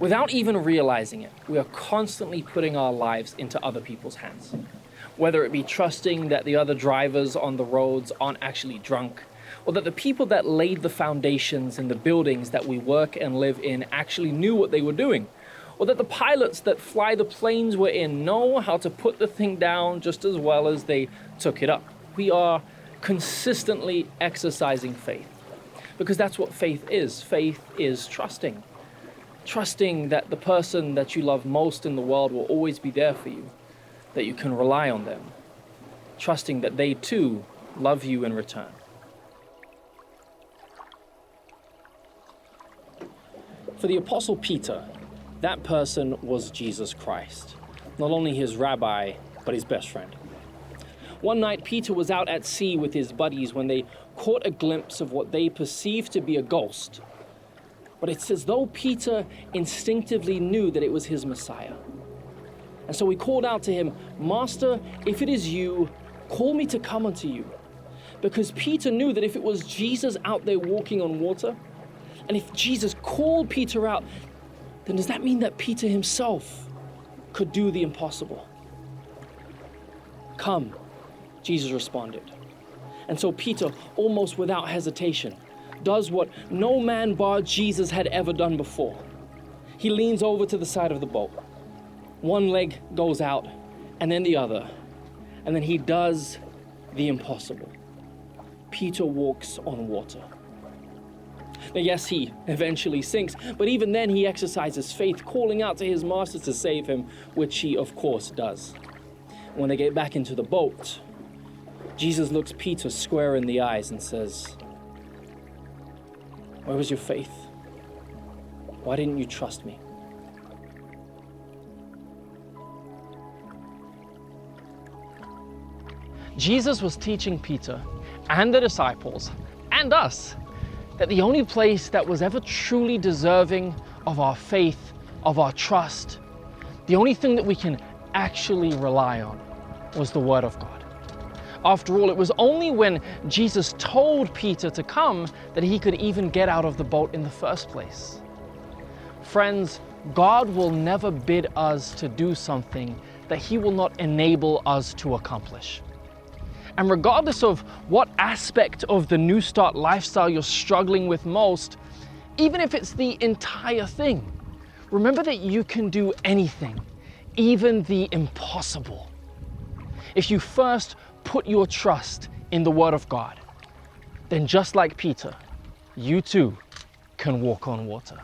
Without even realizing it, we are constantly putting our lives into other people's hands. Whether it be trusting that the other drivers on the roads aren't actually drunk, or that the people that laid the foundations in the buildings that we work and live in actually knew what they were doing, or that the pilots that fly the planes we're in know how to put the thing down just as well as they took it up. We are consistently exercising faith, because that's what faith is. Faith is trusting. Trusting that the person that you love most in the world will always be there for you, that you can rely on them. Trusting that they too love you in return. For the Apostle Peter, that person was Jesus Christ, not only his rabbi, but his best friend. One night, Peter was out at sea with his buddies when they caught a glimpse of what they perceived to be a ghost. But it's as though Peter instinctively knew that it was his Messiah. And so he called out to him, "Master, if it is you, call me to come unto you." Because Peter knew that if it was Jesus out there walking on water, and if Jesus called Peter out, then does that mean that Peter himself could do the impossible? "Come," Jesus responded. And so Peter, almost without hesitation, does what no man bar Jesus had ever done before. He leans over to the side of the boat. One leg goes out, and then the other. And then he does the impossible. Peter walks on water. Now, yes, he eventually sinks, but even then he exercises faith, calling out to his master to save him, which he, of course, does. When they get back into the boat, Jesus looks Peter square in the eyes and says, "Where was your faith? Why didn't you trust me?" Jesus was teaching Peter and the disciples and us that the only place that was ever truly deserving of our faith, of our trust, the only thing that we can actually rely on was the Word of God. After all, it was only when Jesus told Peter to come that he could even get out of the boat in the first place. Friends, God will never bid us to do something that He will not enable us to accomplish. And regardless of what aspect of the New Start lifestyle you're struggling with most, even if it's the entire thing, remember that you can do anything, even the impossible, if you first put your trust in the Word of God. Then just like Peter, you too can walk on water.